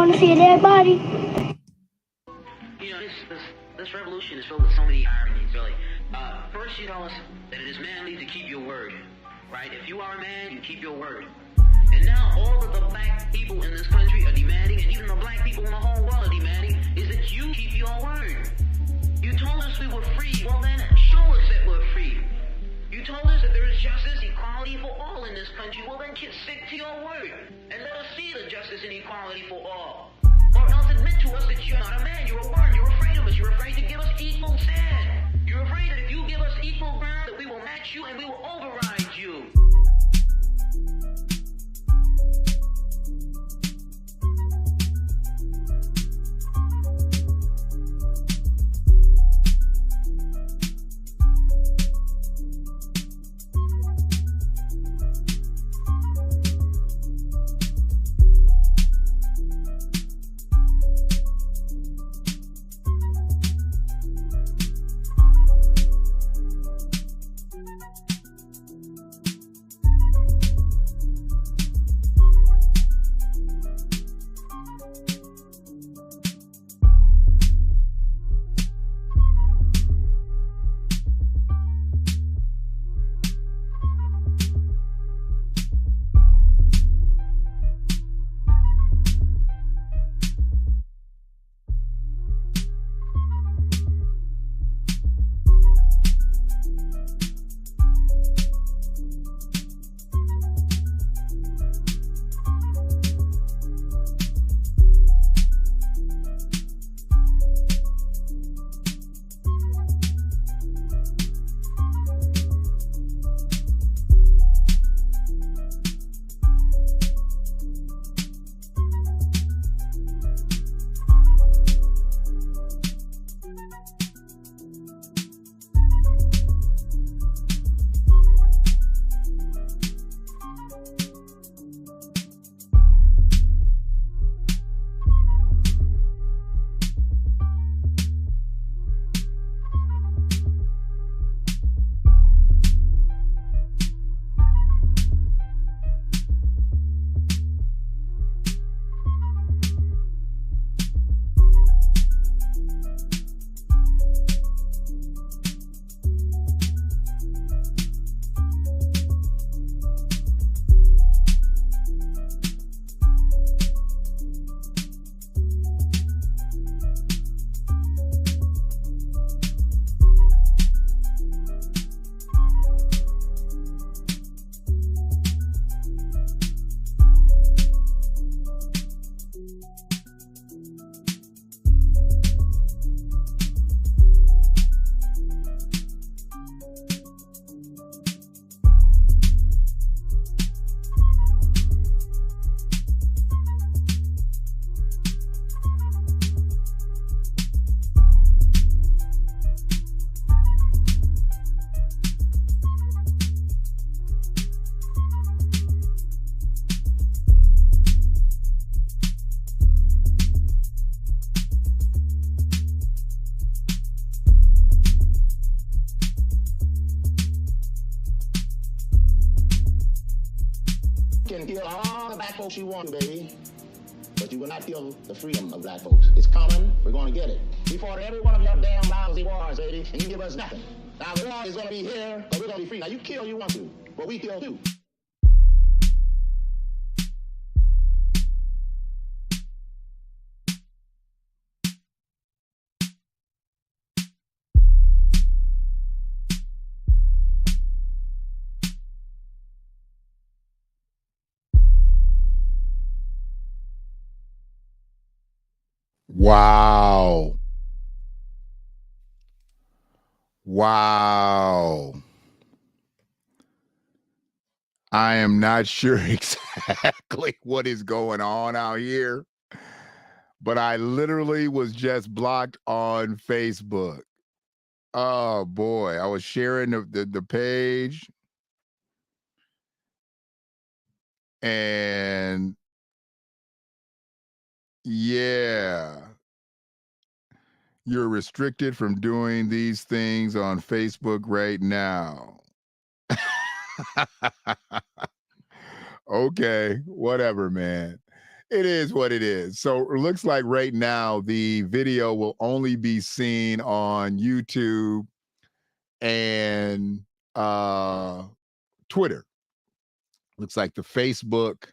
want to see a dead body? You know, this revolution is filled with so many ironies, really. First, you tell us that it is manly to keep your word, right? If you are a man, you keep your word. And now all of the black people in this country are demanding, and even the black people in the whole world are demanding, is that you keep your word. You told us we were free. Well, then show us that we're free. You told us that there is justice, equality for all in this country. Well, then stick to your word and let us see the justice and equality for all. Or else admit to us that you're not a man, you're a worm, you're afraid of us, you're afraid to give us equal stand. You're afraid that if you give us equal ground, that we will match you and we will override you. can kill all the black folks you want, baby, but you will not kill the freedom of black folks. It's coming. We're going to get it. We fought every one of your damn lousy wars, baby, and you give us nothing. Now, the war is going to be here, but we're going to be free. Now, you kill you want to, but we kill too. Wow. Wow. I am not sure exactly what is going on out here, but I literally was just blocked on Facebook. Oh boy, I was sharing the page and yeah, you're restricted from doing these things on Facebook right now. Okay, whatever, man. It is what it is. So it looks like right now the video will only be seen on YouTube and Twitter. Looks like the Facebook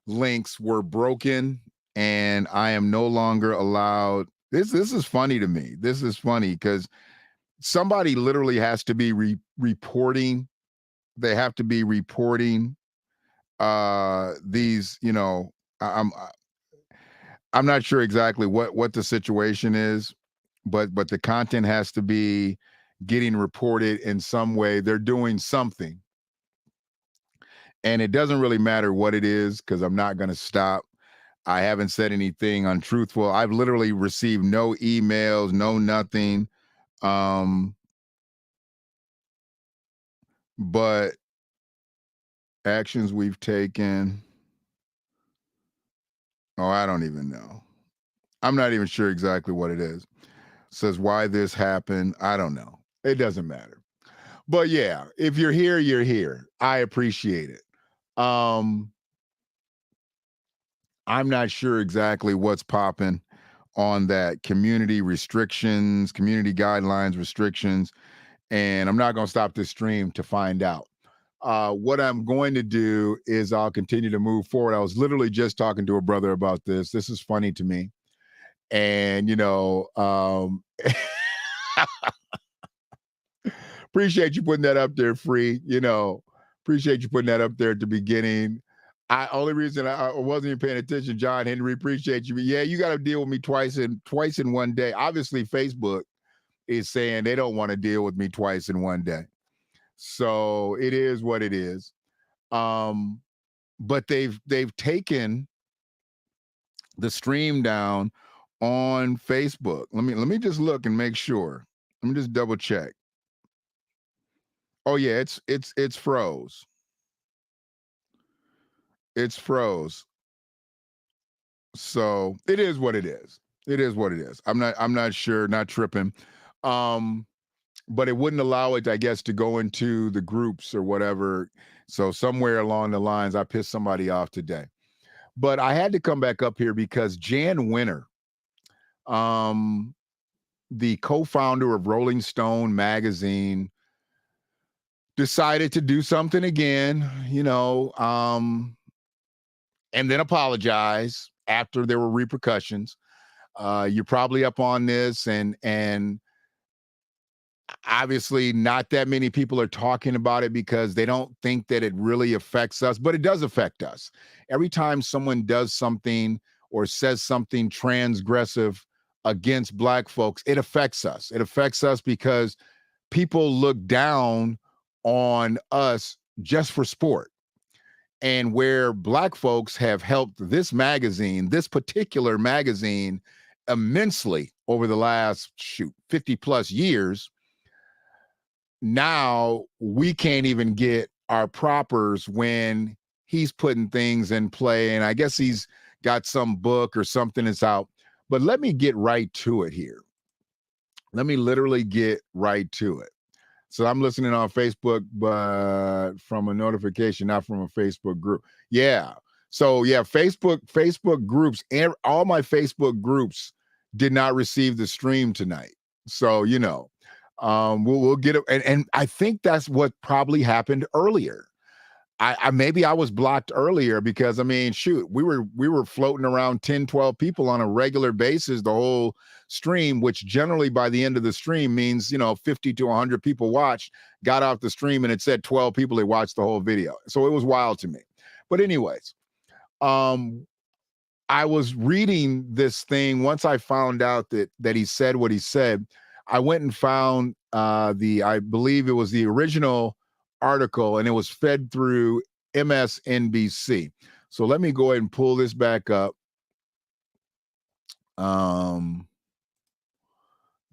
links were broken and I am no longer allowed. This is funny to me. This is funny because somebody literally has to be reporting. They have to be reporting these, you know, I'm not sure exactly what the situation is, but the content has to be getting reported in some way. They're doing something. And it doesn't really matter what it is because I'm not going to stop. I haven't said anything untruthful. I've literally received no emails, no nothing. But actions we've taken. Oh, I don't even know. I'm not even sure exactly what it is. Says why this happened. I don't know. It doesn't matter. But yeah, if you're here, you're here. I appreciate it. I'm not sure exactly what's popping on that community restrictions, community guidelines, restrictions, and I'm not going to stop this stream to find out. What I'm going to do is I'll continue to move forward. I was literally just talking to a brother about this. This is funny to me. And, you know, appreciate you putting that up there, Free. You know, appreciate you putting that up there at the beginning. Only reason I wasn't even paying attention, John Henry, appreciate you. But yeah, you got to deal with me twice in one day. Obviously, Facebook is saying they don't want to deal with me twice in one day. So it is what it is. But they've taken the stream down on Facebook. Let me just look and make sure. Let me just double check. Oh yeah, it's froze. It's froze. So it is what it is. It is what it is. I'm not sure, not tripping. But it wouldn't allow it, I guess, to go into the groups or whatever. So somewhere along the lines, I pissed somebody off today. But I had to come back up here because Jan Winter, the co-founder of Rolling Stone magazine, decided to do something again, you know, and then apologize after there were repercussions. You're probably up on this, and obviously not that many people are talking about it because they don't think that it really affects us, but it does affect us. Every time someone does something or says something transgressive against Black folks, it affects us. It affects us because people look down on us just for sport. And where Black folks have helped this magazine, this particular magazine, immensely over the last 50 plus years, now we can't even get our propers when he's putting things in play. And I guess he's got some book or something that's out. But let me get right to it here. Let me literally get right to it. So I'm listening on Facebook, but from a notification, not from a Facebook group. Yeah. So yeah, Facebook groups, and all my Facebook groups did not receive the stream tonight. So, you know, we'll get it. And I think that's what probably happened earlier. I maybe I was blocked earlier because, I mean, shoot, we were floating around 10, 12 people on a regular basis, the whole stream, which generally by the end of the stream means, you know, 50 to 100 people watched, got off the stream, and it said 12 people that watched the whole video. So it was wild to me. But anyways, I was reading this thing. Once I found out that he said what he said, I went and found I believe it was the original article, and it was fed through MSNBC. So let me go ahead and pull this back up.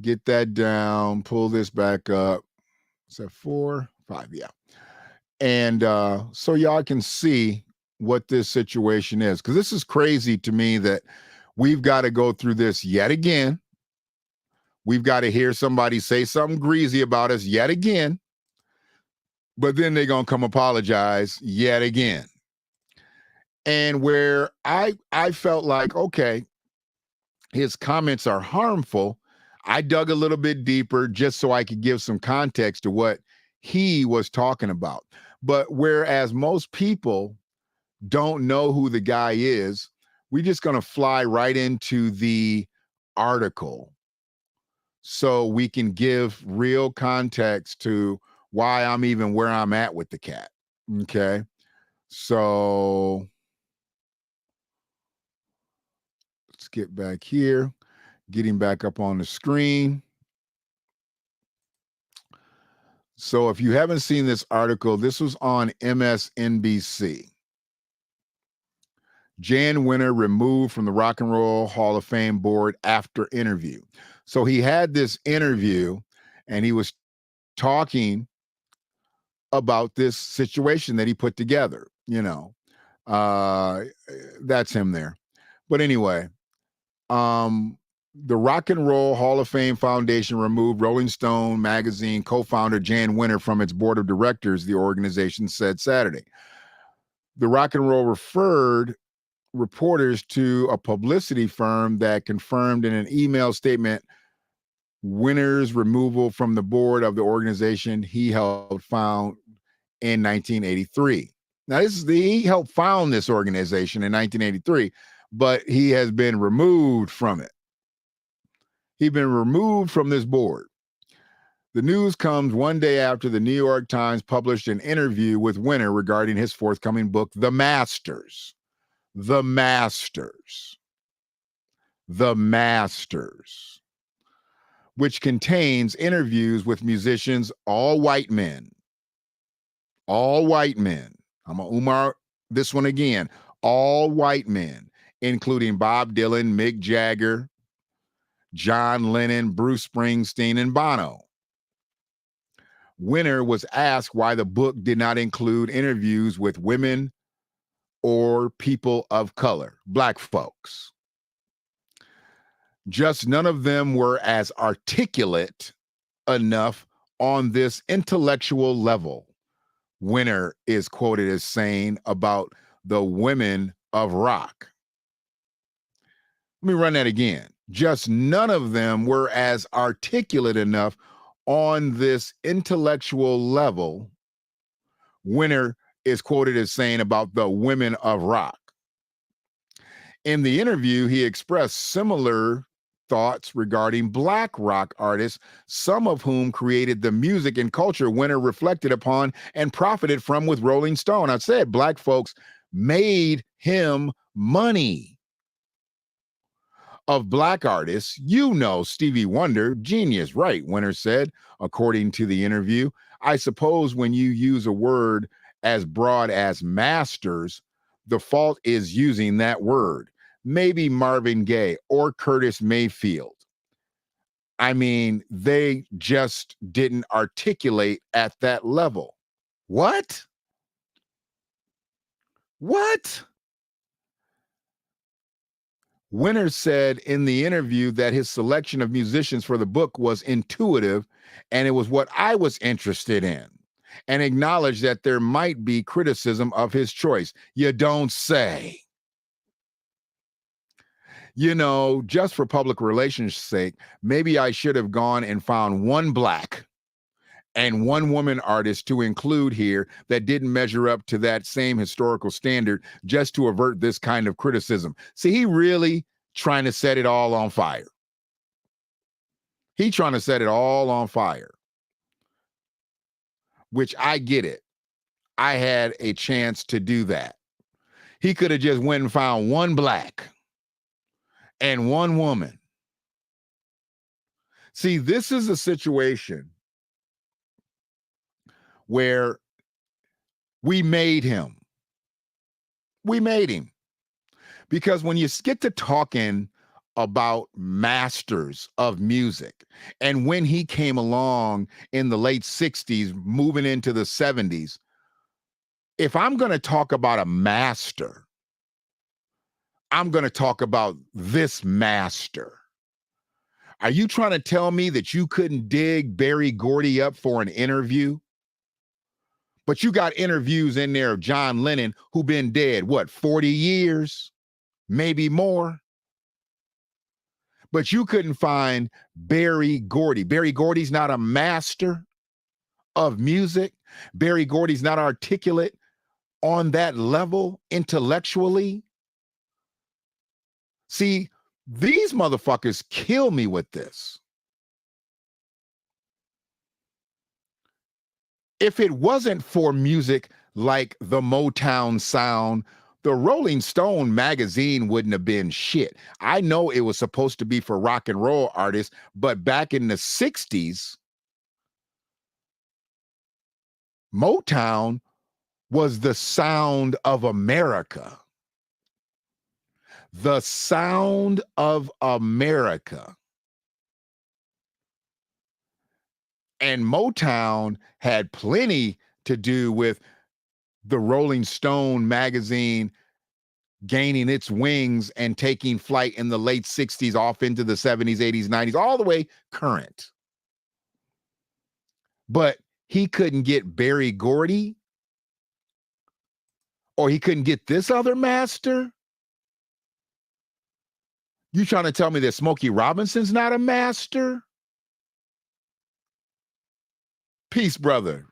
Get that down, pull this back up. Is that 4, 5? Yeah. And so y'all can see what this situation is, because this is crazy to me that we've got to go through this yet again. We've got to hear somebody say something greasy about us yet again, but then they're going to come apologize yet again. And where I felt like, okay, his comments are harmful, I dug a little bit deeper just so I could give some context to what he was talking about. But whereas most people don't know who the guy is, we're just going to fly right into the article so we can give real context to why I'm even where I'm at with the cat. Okay. So let's get back here, getting back up on the screen. So if you haven't seen this article, this was on MSNBC. Jan Winter removed from the Rock and Roll Hall of Fame board after interview. So he had this interview and he was talking about this situation that he put together, that's him there. But anyway, the Rock and Roll Hall of Fame Foundation removed Rolling Stone magazine co-founder Jan Winter from its board of directors, the organization said Saturday. The Rock and Roll referred reporters to a publicity firm that confirmed in an email statement Winter's removal from the board of the organization he helped found in 1983. Now, he helped found this organization in 1983, but he has been removed from it. He's been removed from this board. The news comes one day after the New York Times published an interview with Winter regarding his forthcoming book, The Masters. The Masters, which contains interviews with musicians, all white men. I'm going to Umar this one again. All white men, including Bob Dylan, Mick Jagger, John Lennon, Bruce Springsteen, and Bono. Winter was asked why the book did not include interviews with women or people of color, black folks. Just none of them were as articulate enough on this intellectual level, Winter is quoted as saying about the women of rock. Let me run that again. Just none of them were as articulate enough on this intellectual level, Winter is quoted as saying about the women of rock. In the interview, he expressed similar thoughts regarding black rock artists, some of whom created the music and culture Winter reflected upon and profited from with Rolling Stone. I said black folks made him money. Of black artists, Stevie Wonder, genius, right? Winter said, according to the interview. I suppose when you use a word as broad as masters, the fault is using that word. Maybe Marvin Gaye or Curtis Mayfield. I mean, they just didn't articulate at that level. What? Winter said in the interview that his selection of musicians for the book was intuitive and it was what I was interested in, and acknowledged that there might be criticism of his choice. You don't say. Just for public relations' sake, maybe I should have gone and found one black and one woman artist to include here that didn't measure up to that same historical standard just to avert this kind of criticism. See, he really trying to set it all on fire. He trying to set it all on fire, which I get it. I had a chance to do that. He could have just went and found one black and one woman. See, this is a situation where we made him. We made him. Because when you get to talking about masters of music, and when he came along in the late 60s, moving into the 70s, if I'm going to talk about a master, I'm going to talk about this master. Are you trying to tell me that you couldn't dig Berry Gordy up for an interview? But you got interviews in there of John Lennon, who been dead, what, 40 years, maybe more? But you couldn't find Berry Gordy. Berry Gordy's not a master of music. Berry Gordy's not articulate on that level intellectually. See, these motherfuckers kill me with this. If it wasn't for music like the Motown sound, the Rolling Stone magazine wouldn't have been shit. I know it was supposed to be for rock and roll artists, but back in the 60s, Motown was the sound of America. The sound of America. And Motown had plenty to do with the Rolling Stone magazine gaining its wings and taking flight in the late 60s off into the 70s, 80s, 90s, all the way current. But he couldn't get Berry Gordy, or he couldn't get this other master. You trying to tell me that Smokey Robinson's not a master? Peace, brother.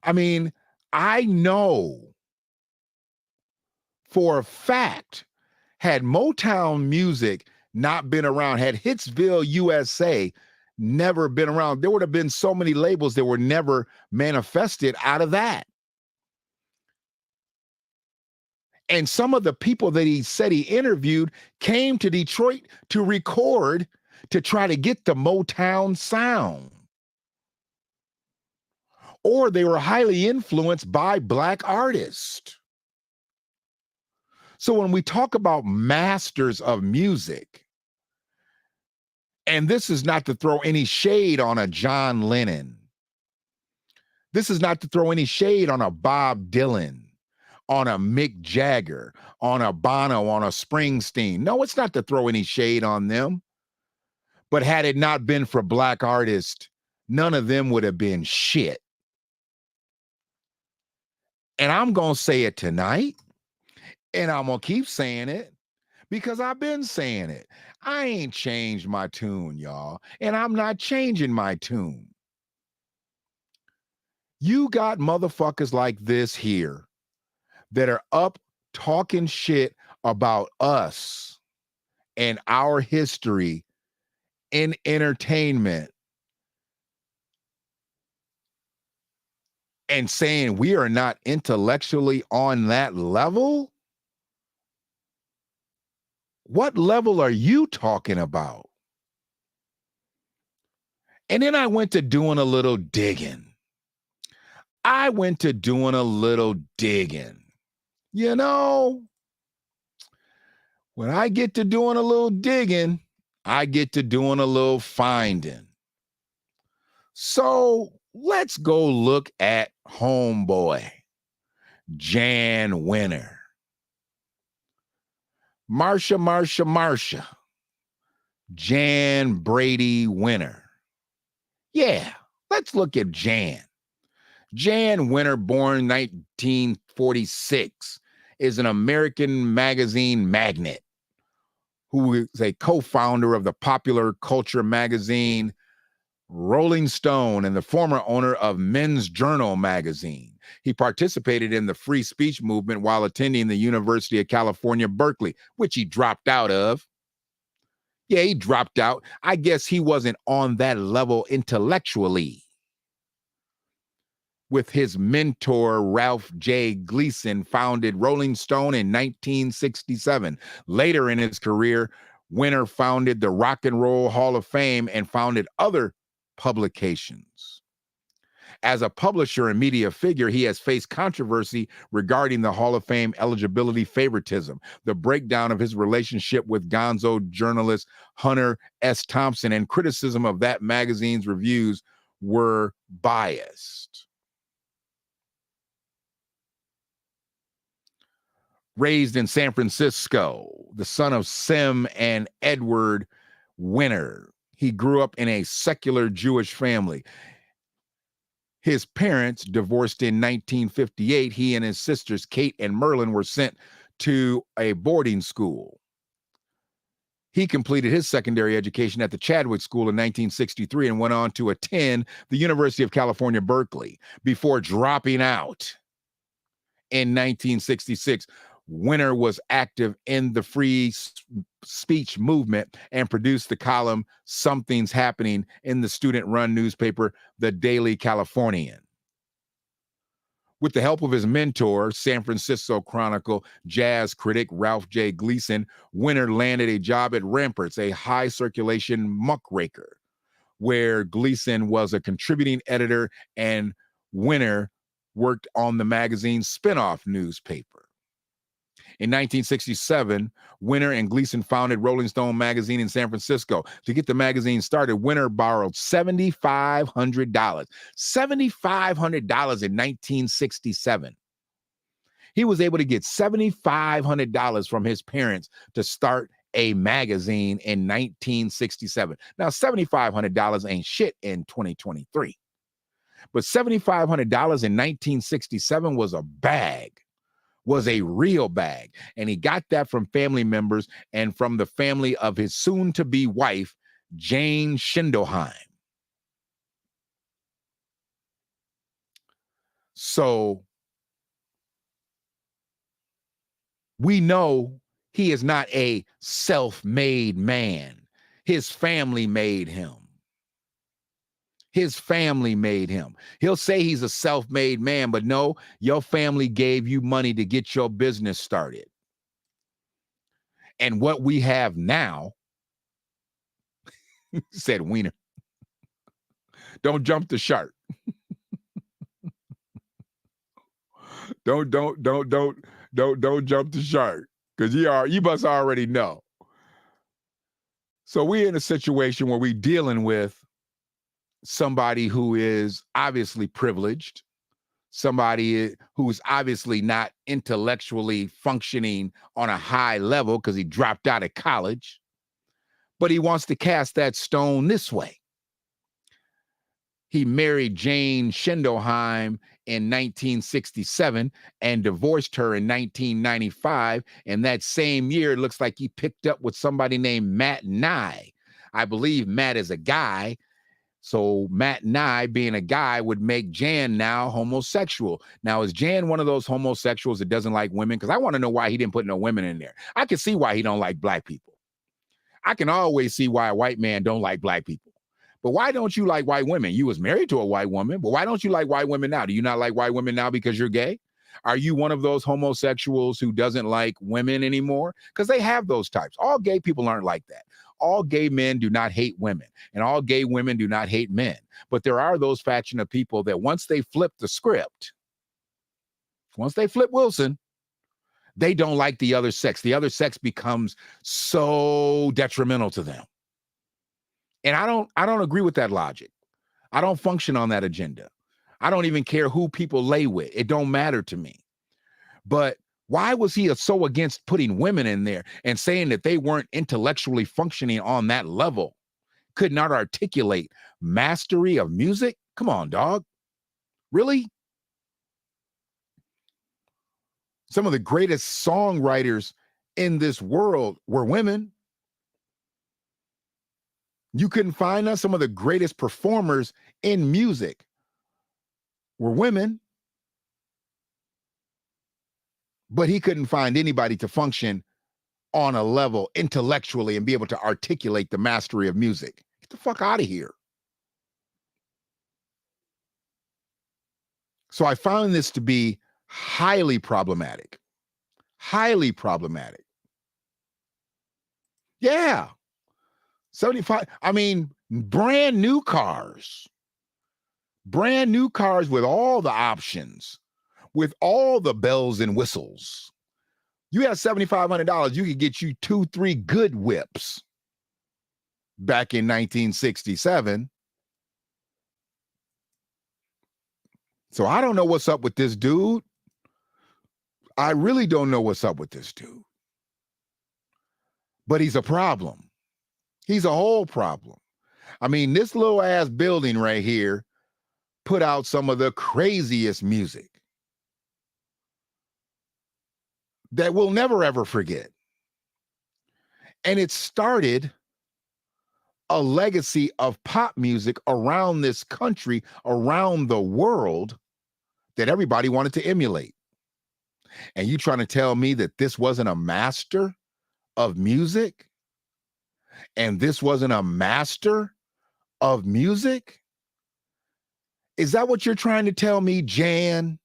I mean, I know for a fact, had Motown music not been around, had Hitsville, USA never been around, there would have been so many labels that were never manifested out of that. And some of the people that he said he interviewed came to Detroit to record, to try to get the Motown sound. Or they were highly influenced by Black artists. So when we talk about masters of music, and this is not to throw any shade on a John Lennon, this is not to throw any shade on a Bob Dylan, on a Mick Jagger, on a Bono, on a Springsteen. No, it's not to throw any shade on them. But had it not been for Black artists, none of them would have been shit. And I'm going to say it tonight, and I'm going to keep saying it because I've been saying it. I ain't changed my tune, y'all, and I'm not changing my tune. You got motherfuckers like this here that are up talking shit about us and our history in entertainment and saying we are not intellectually on that level? What level are you talking about? And then I went to doing a little digging. You know, when I get to doing a little digging, I get to doing a little finding. So let's go look at homeboy, Jan Winter. Marsha. Jan Brady Winter. Yeah, let's look at Jan. Jan Winter, born 1946, is an American magazine magnate who is a co-founder of the popular culture magazine Rolling Stone and the former owner of Men's Journal magazine. He participated in the free speech movement while attending the University of California, Berkeley, which he dropped out of. Yeah, he dropped out. I guess he wasn't on that level intellectually. With his mentor, Ralph J. Gleason, founded Rolling Stone in 1967. Later in his career, Winter founded the Rock and Roll Hall of Fame and founded other publications. As a publisher and media figure, he has faced controversy regarding the Hall of Fame eligibility favoritism, the breakdown of his relationship with gonzo journalist Hunter S. Thompson, and criticism of that magazine's reviews were biased. Raised in San Francisco, the son of Sim and Edward Winter, he grew up in a secular Jewish family. His parents divorced in 1958. He and his sisters, Kate and Merlin, were sent to a boarding school. He completed his secondary education at the Chadwick School in 1963 and went on to attend the University of California, Berkeley, before dropping out in 1966. Winter was active in the free speech movement and produced the column Something's Happening in the student-run newspaper, The Daily Californian. With the help of his mentor, San Francisco Chronicle jazz critic Ralph J. Gleason, Winter landed a job at Ramparts, a high-circulation muckraker, where Gleason was a contributing editor and Winter worked on the magazine's spinoff newspaper. In 1967, Winter and Gleason founded Rolling Stone magazine in San Francisco. To get the magazine started, Winter borrowed $7,500. $7,500 in 1967. He was able to get $7,500 from his parents to start a magazine in 1967. Now, $7,500 ain't shit in 2023. But $7,500 in 1967 was a bag. Was a real bag. And he got that from family members and from the family of his soon-to-be wife, Jane Schindelheim. So we know he is not a self-made man. His family made him. His family made him. He'll say he's a self-made man, but no, your family gave you money to get your business started. And what we have now, said Wiener, don't jump the shark. Don't jump the shark, because you must already know. So we're in a situation where we're dealing with somebody who is obviously privileged, somebody who's obviously not intellectually functioning on a high level because he dropped out of college, but he wants to cast that stone this way. He married Jane Schindelheim in 1967 and divorced her in 1995. And that same year, it looks like he picked up with somebody named Matt Nye. I believe Matt is a guy. So Matt Nye, being a guy, would make Jan now homosexual. Now, is Jan one of those homosexuals that doesn't like women? Because I want to know why he didn't put no women in there. I can see why he don't like black people. I can always see why a white man don't like black people. But why don't you like white women? You was married to a white woman, but why don't you like white women now? Do you not like white women now because you're gay? Are you one of those homosexuals who doesn't like women anymore? Because they have those types. All gay people aren't like that. All gay men do not hate women, and all gay women do not hate men. But there are those faction of people that once they flip the script, once they flip Wilson, they don't like the other sex. The other sex becomes so detrimental to them. And I don't agree with that logic. I don't function on that agenda. I don't even care who people lay with. It don't matter to me. But why was he so against putting women in there and saying that they weren't intellectually functioning on that level? Could not articulate mastery of music? Come on, dog. Really? Some of the greatest songwriters in this world were women. You couldn't find us. Some of the greatest performers in music were women. But he couldn't find anybody to function on a level intellectually and be able to articulate the mastery of music. Get the fuck out of here. So I found this to be highly problematic. Highly problematic. Yeah. 75, I mean, brand new cars with all the options, with all the bells and whistles. You have $7,500, you could get you 2-3 good whips back in 1967. So I don't know what's up with this dude. I really don't know what's up with this dude. But he's a problem. He's a whole problem. I mean, this little ass building right here put out some of the craziest music that we'll never ever forget. And it started a legacy of pop music around this country, around the world, that everybody wanted to emulate. And you trying to tell me that this wasn't a master of music? And this wasn't a master of music? Is that what you're trying to tell me, Jan?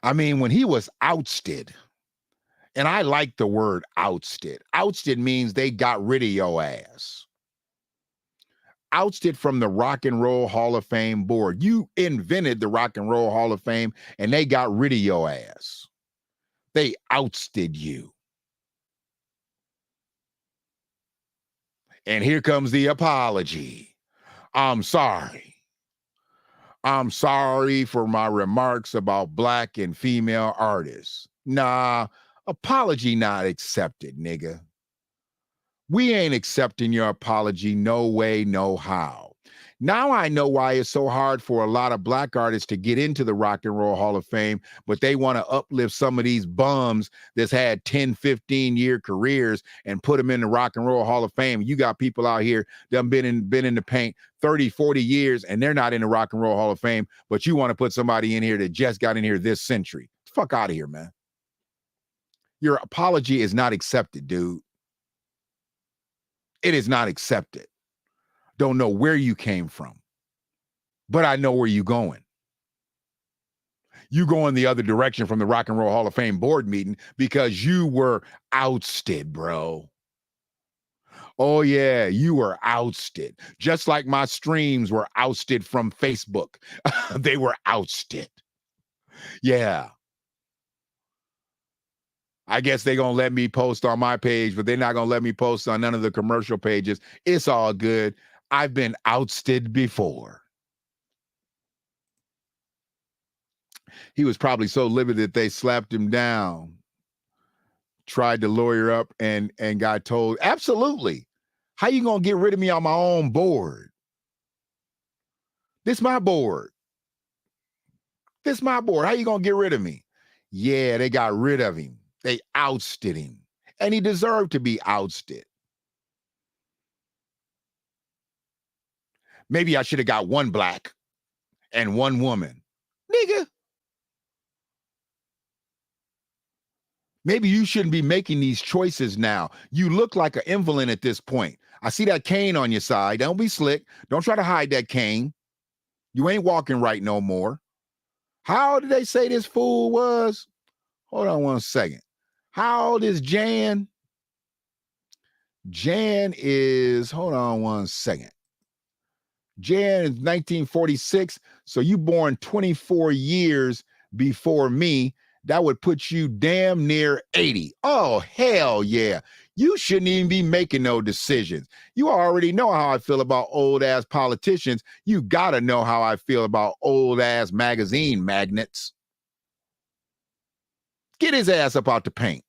I mean, when he was ousted, and I like the word ousted. Ousted means they got rid of your ass. Ousted from the Rock and Roll Hall of Fame board. You invented the Rock and Roll Hall of Fame, and they got rid of your ass. They ousted you. And here comes the apology. I'm sorry. I'm sorry for my remarks about black and female artists. Nah, apology not accepted, nigga. We ain't accepting your apology, no way, no how. Now I know why it's so hard for a lot of black artists to get into the Rock and Roll Hall of Fame, but they want to uplift some of these bums that's had 10, 15-year careers and put them in the Rock and Roll Hall of Fame. You got people out here that been in the paint 30, 40 years, and they're not in the Rock and Roll Hall of Fame, but you want to put somebody in here that just got in here this century. Fuck out of here, man. Your apology is not accepted, dude. It is not accepted. Don't know where you came from, but I know where you're going. You going the other direction from the Rock and Roll Hall of Fame board meeting because you were ousted, bro. Oh, yeah, you were ousted. Just like my streams were ousted from Facebook. They were ousted. Yeah. I guess they're going to let me post on my page, but they're not going to let me post on none of the commercial pages. It's all good. I've been ousted before. He was probably so livid that they slapped him down, tried to lawyer up, and got told, absolutely. How you going to get rid of me on my own board? This my board. This my board. How you going to get rid of me? Yeah, they got rid of him. They ousted him. And he deserved to be ousted. Maybe I should have got one black and one woman. Nigga. Maybe you shouldn't be making these choices now. You look like an invalid at this point. I see that cane on your side. Don't be slick. Don't try to hide that cane. You ain't walking right no more. How old did they say this fool was? Hold on one second. How old is Jan? Jan is, hold on one second. Jan is 1946. So you born 24 years before me. That would put you damn near 80. Oh, hell yeah. You shouldn't even be making no decisions. You already know how I feel about old ass politicians. You got to know how I feel about old ass magazine magnets. Get his ass up out the paint.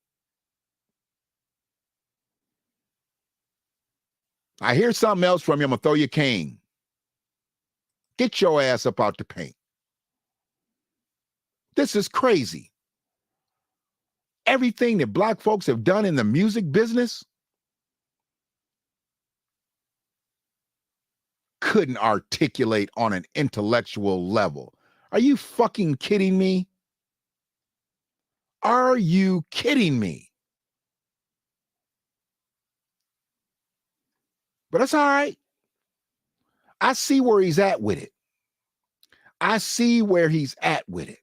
I hear something else from you. I'm going to throw your cane. Get your ass up out the paint. This is crazy. Everything that black folks have done in the music business couldn't articulate on an intellectual level. Are you fucking kidding me? Are you kidding me? But that's all right. I see where he's at with it. I see where he's at with it.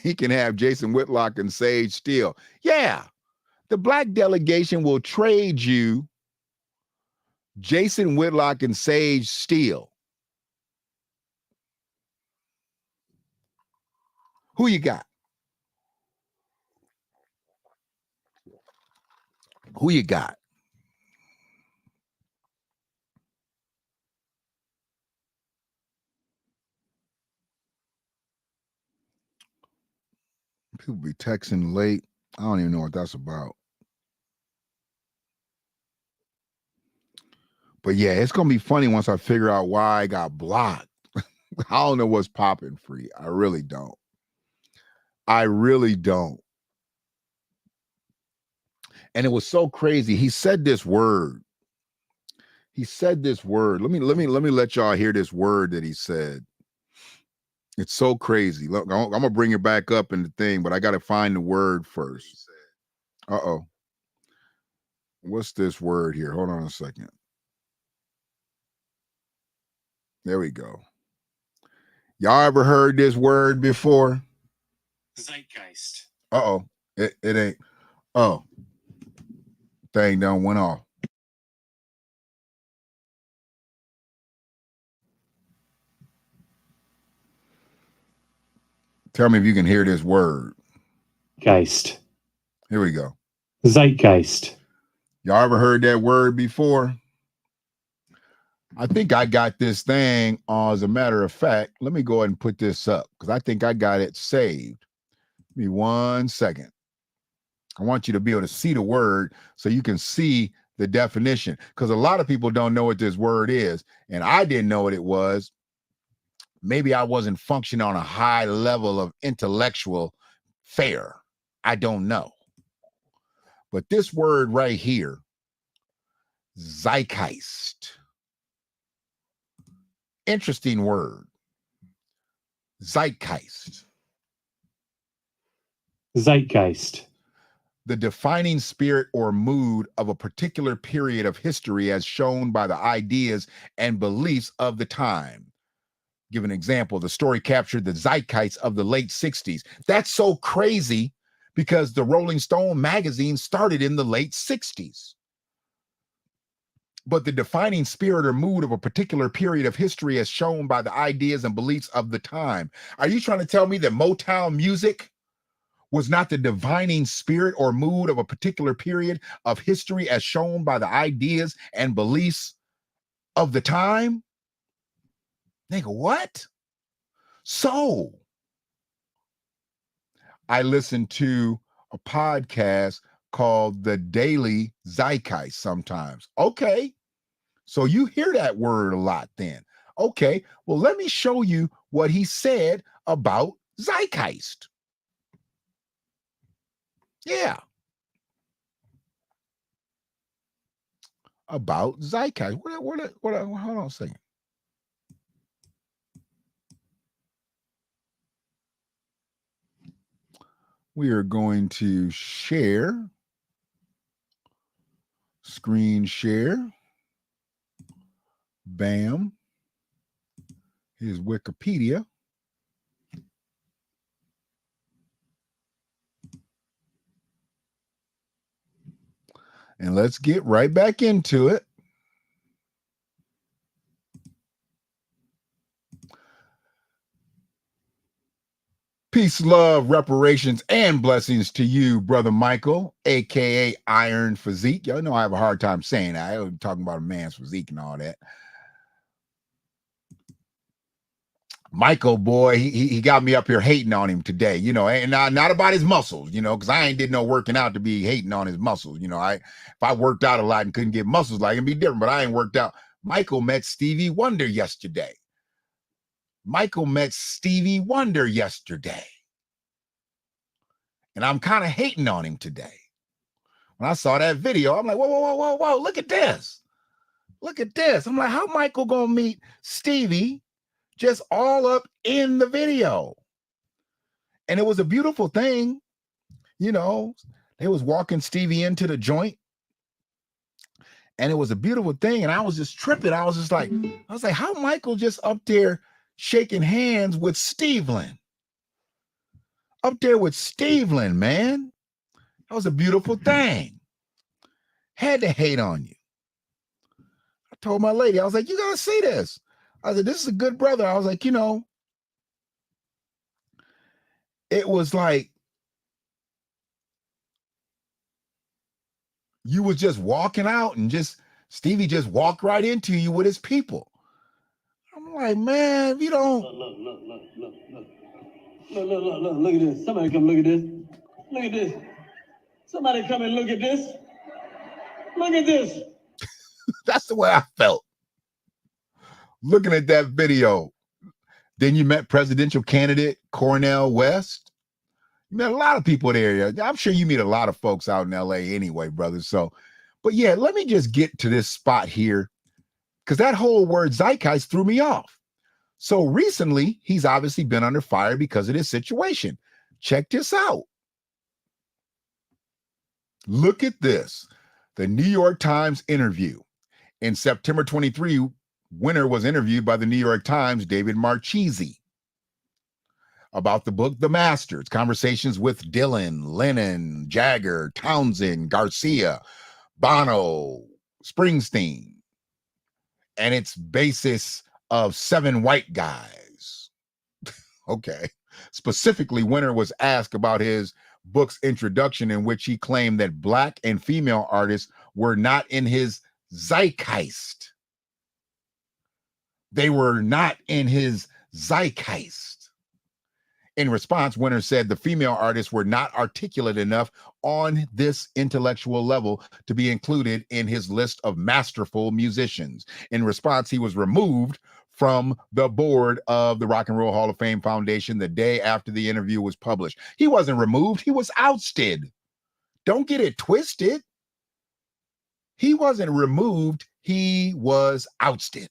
He can have Jason Whitlock and Sage Steele. Yeah, the black delegation will trade you Jason Whitlock and Sage Steele. Who you got? Who you got? People be texting late. I don't even know what that's about. But yeah, it's gonna be funny once I figure out why I got blocked. I don't know what's popping, Free. I really don't. I really don't. And it was so crazy. He said this word. He said this word. Let me let y'all hear this word that he said. It's so crazy. Look, I'm gonna bring it back up in the thing, but I gotta find the word first. Uh-oh. What's this word here? Hold on a second. There we go. Y'all ever heard this word before? Zeitgeist. Uh-oh. It ain't. Oh. Thing done went off. Tell me if you can hear this word. Geist. Here we go. Zeitgeist. Y'all ever heard that word before? I think I got this thing. As a matter of fact, let me go ahead and put this up because I think I got it saved. Give me 1 second. I want you to be able to see the word so you can see the definition, because a lot of people don't know what this word is, and I didn't know what it was. Maybe I wasn't functioning on a high level of intellectual fare. I don't know. But this word right here, zeitgeist. Interesting word. Zeitgeist. Zeitgeist. The defining spirit or mood of a particular period of history as shown by the ideas and beliefs of the time. Give an example. The story captured the zeitgeist of the late 60s. That's so crazy because the Rolling Stone magazine started in the late 60s. But the defining spirit or mood of a particular period of history as shown by the ideas and beliefs of the time. Are you trying to tell me that Motown music was not the defining spirit or mood of a particular period of history as shown by the ideas and beliefs of the time? Nigga, what? So I listened to a podcast called The Daily Zeitgeist sometimes. Okay. So you hear that word a lot then. Okay. Well, let me show you what he said about zeitgeist. Yeah. About zeitgeist. Hold on a second. We are going to share, screen share. Bam. Here's Wikipedia. And let's get right back into it. Peace, love, reparations, and blessings to you, Brother Michael, aka Iron Physique. Y'all know I have a hard time saying that. I'm talking about a man's physique and all that. Michael, boy, he got me up here hating on him today, you know, and not about his muscles, you know, because I ain't did no working out to be hating on his muscles. You know, if I worked out a lot and couldn't get muscles like it'd be different, but I ain't worked out. Michael met Stevie Wonder yesterday. And I'm kind of hating on him today. When I saw that video, I'm like, whoa, look at this. Look at this. I'm like, how Michael gonna meet Stevie just all up in the video? And it was a beautiful thing. You know, they was walking Stevie into the joint. And it was a beautiful thing. And I was just tripping. I was like, how Michael just up there shaking hands with Steveland? Up there with Steveland, man. That was a beautiful thing. Had to hate on you. I told my lady, I was like, you gotta see this. I said, this is a good brother. I was like, you know, it was like you was just walking out and Stevie just walked right into you with his people. I'm like, man, if you don't look at this. Somebody come look at this. Look at this. Somebody come and look at this. Look at this. That's the way I felt looking at that video. Then you met presidential candidate Cornel West. You met a lot of people there. I'm sure you meet a lot of folks out in LA anyway, brother. So, but yeah, let me just get to this spot here because that whole word zeitgeist threw me off. So recently, he's obviously been under fire because of this situation. Check this out. Look at this. The New York Times interview. In September 23, Winner was interviewed by the New York Times, David Marchese, about the book, The Masters, conversations with Dylan, Lennon, Jagger, Townsend, Garcia, Bono, Springsteen, and its basis of 7 white guys. Okay. Specifically, Winner was asked about his book's introduction, in which he claimed that Black and female artists were not in his zeitgeist. They were not in his zeitgeist. In response, Winner said the female artists were not articulate enough on this intellectual level to be included in his list of masterful musicians. In response, he was removed from the board of the Rock and Roll Hall of Fame Foundation the day after the interview was published. He wasn't removed, he was ousted. Don't get it twisted. He wasn't removed, he was ousted.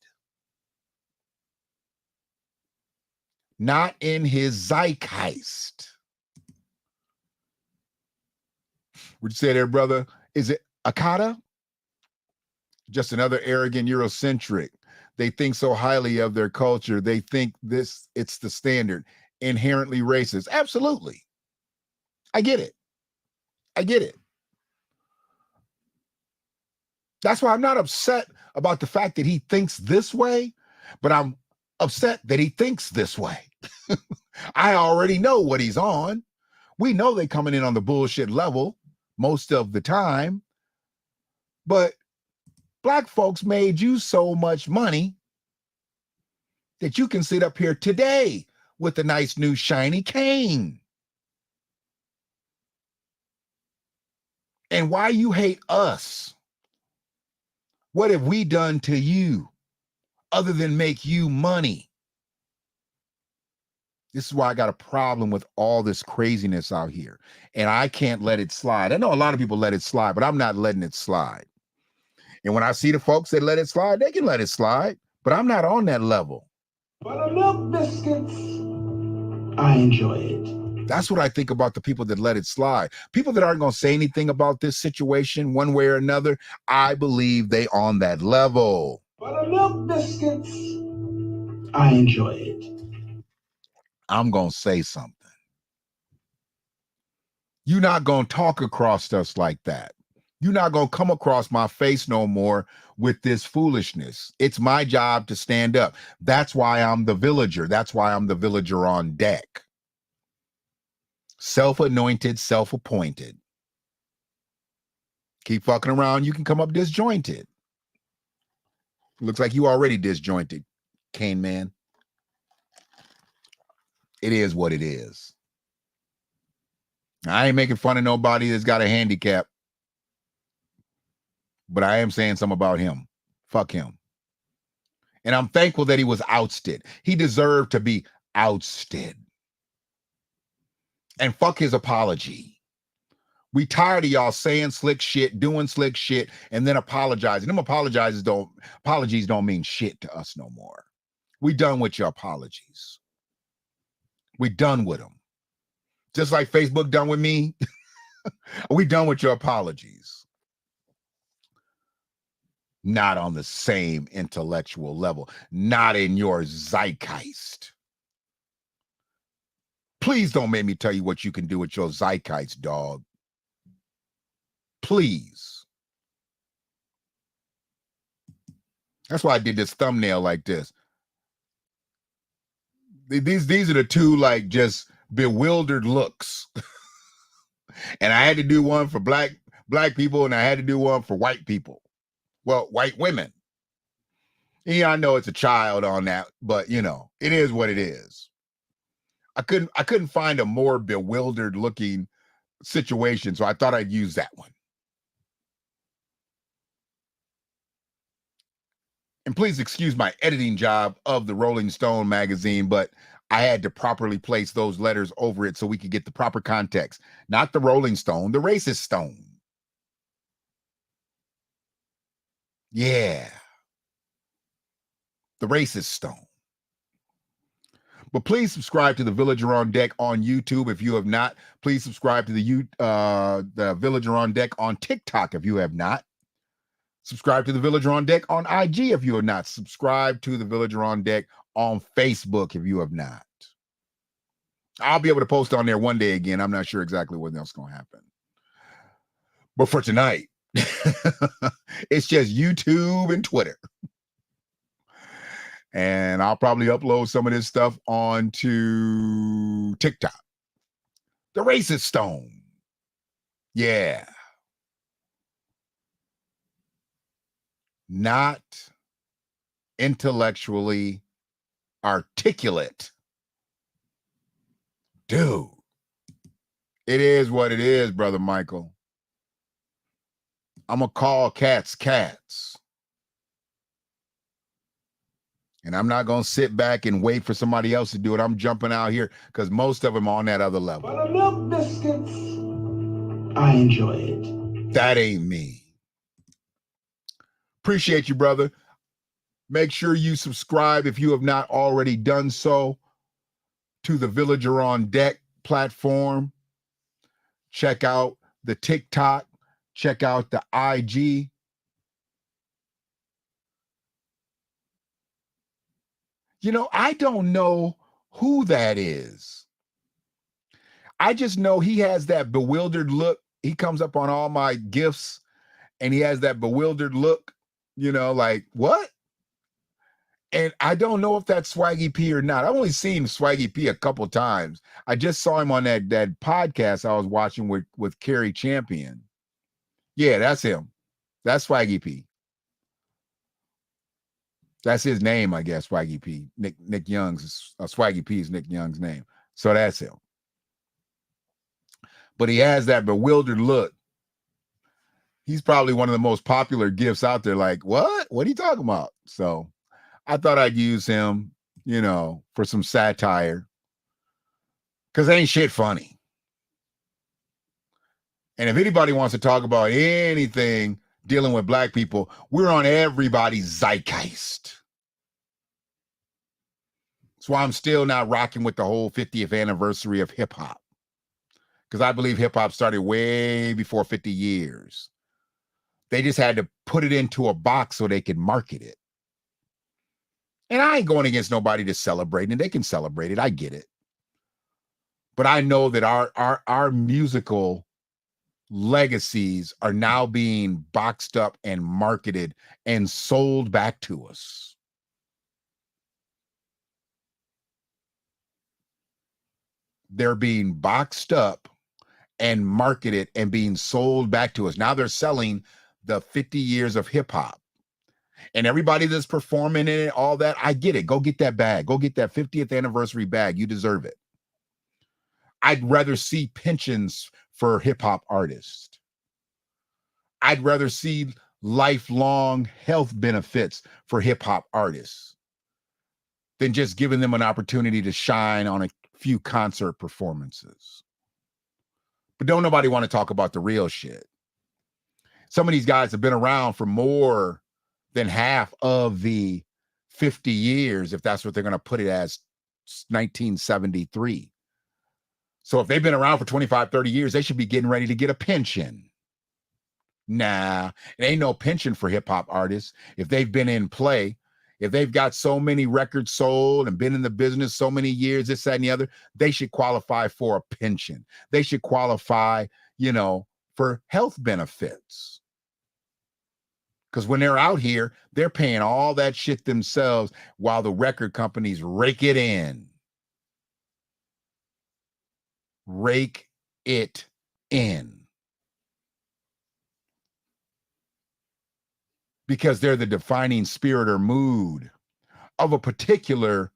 Not in his zeitgeist. Would you say there, brother? Is it Akata? Just another arrogant Eurocentric. They think so highly of their culture. They think it's the standard. Inherently racist. Absolutely. I get it. I get it. That's why I'm not upset about the fact that he thinks this way, but I'm upset that he thinks this way. I already know what he's on. We know they coming in on the bullshit level most of the time, but Black folks made you so much money that you can sit up here today with a nice new shiny cane. And why you hate us? What have we done to you other than make you money? This is why I got a problem with all this craziness out here. And I can't let it slide. I know a lot of people let it slide, but I'm not letting it slide. And when I see the folks that let it slide, they can let it slide. But I'm not on that level. Buttermilk biscuits. I enjoy it. That's what I think about the people that let it slide. People that aren't going to say anything about this situation one way or another, I believe they on that level. Buttermilk biscuits. I enjoy it. I'm going to say something. You're not going to talk across us like that. You're not going to come across my face no more with this foolishness. It's my job to stand up. That's why I'm the villager. That's why I'm the villager on deck. Self-anointed, self-appointed. Keep fucking around, you can come up disjointed. Looks like you already disjointed, Cane Man. It is what it is. I ain't making fun of nobody that's got a handicap, but I am saying something about him. Fuck him. And I'm thankful that he was ousted. He deserved to be ousted. And fuck his apology. We tired of y'all saying slick shit, doing slick shit, and then apologizing. Them apologies don't mean shit to us no more. We done with your apologies. We done with them. Just like Facebook done with me. We done with your apologies. Not on the same intellectual level. Not in your zeitgeist. Please don't make me tell you what you can do with your zeitgeist, dog. Please. That's why I did this thumbnail like this. These are the two like just bewildered looks. And I had to do one for black people, and I had to do one for white people. Well, white women. Yeah, I know it's a child on that, but you know, it is what it is. I couldn't find a more bewildered looking situation, so I thought I'd use that one. And please excuse my editing job of the Rolling Stone magazine, but I had to properly place those letters over it so we could get the proper context. Not the Rolling Stone, the racist stone. Yeah. The racist stone. But please subscribe to the Villager on Deck on YouTube if you have not. Please subscribe to the Villager on Deck on TikTok if you have not. Subscribe to the Villager on Deck on IG if you have not. Subscribe to the Villager on Deck on Facebook if you have not. I'll be able to post on there one day again. I'm not sure exactly what else is going to happen. But for tonight, it's just YouTube and Twitter. And I'll probably upload some of this stuff onto TikTok. The racist stone. Yeah. Not intellectually articulate. Dude. It is what it is, Brother Michael. I'm going to call cats cats. And I'm not going to sit back and wait for somebody else to do it. I'm jumping out here because most of them are on that other level. Buttermilk biscuits. I enjoy it. That ain't me. Appreciate you, brother. Make sure you subscribe if you have not already done so to the Villager on Deck platform. Check out the TikTok. Check out the IG. You know, I don't know who that is. I just know he has that bewildered look. He comes up on all my gifts and he has that bewildered look, you know, like, what? And I don't know if that's Swaggy P or not. I've only seen Swaggy P a couple times. I just saw him on that podcast I was watching with Kerry Champion. Yeah, that's him. That's Swaggy P. That's his name, I guess, Swaggy P. Nick Young's, Swaggy P is Nick Young's name. So that's him. But he has that bewildered look. He's probably one of the most popular gifts out there. Like, what? What are you talking about? So I thought I'd use him, you know, for some satire. Because ain't shit funny. And if anybody wants to talk about anything dealing with black people, we're on everybody's zeitgeist. That's why I'm still not rocking with the whole 50th anniversary of hip hop. Because I believe hip hop started way before 50 years. They just had to put it into a box so they could market it. And I ain't going against nobody to celebrate, and they can celebrate it. I get it. But I know that our musical legacies are now being boxed up and marketed and sold back to us. They're being boxed up and marketed and being sold back to us. Now they're selling the 50 years of hip hop. And everybody that's performing in it, all that, I get it. Go get that bag. Go get that 50th anniversary bag. You deserve it. I'd rather see pensions for hip hop artists. I'd rather see lifelong health benefits for hip hop artists than just giving them an opportunity to shine on a few concert performances. But don't nobody want to talk about the real shit. Some of these guys have been around for more than half of the 50 years, if that's what they're going to put it as, 1973. So if they've been around for 25, 30 years, they should be getting ready to get a pension. Nah, it ain't no pension for hip hop artists. If they've been in play, if they've got so many records sold and been in the business so many years, this, that, and the other, they should qualify for a pension. They should qualify, you know, for health benefits. Because when they're out here, they're paying all that shit themselves while the record companies rake it in. Rake it in. Because they're the defining spirit or mood of a particular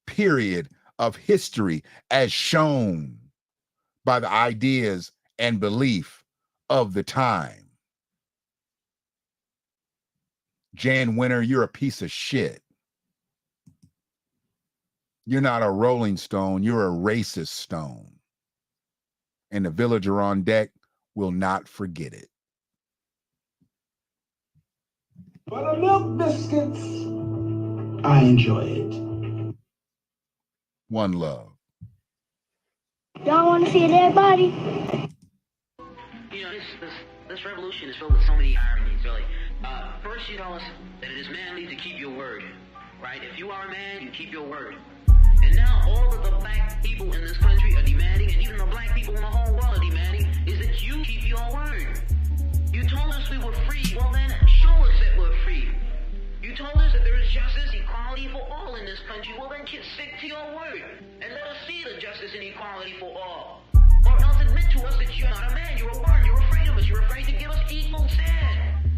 period of history as shown by the ideas and belief of the time. Jan Winter, you're a piece of shit. You're not a Rolling Stone, you're a racist stone. And the Villager on Deck will not forget it. Buttermilk biscuits. I enjoy it. One love. Y'all want to see a dead body? You know, this revolution is filled with so many ironies, really. First, you tell us that it is manly to keep your word, right? If you are a man, you keep your word. And now all of the black people in this country are demanding, and even the black people in the whole world are demanding, is that you keep your word. You told us we were free. Well, then show us that we're free. You told us that there is justice, equality for all in this country. Well, then stick to your word and let us see the justice and equality for all. Or else admit to us that you're not a man, you're a worm, you're afraid of us, you're afraid to give us equal stand.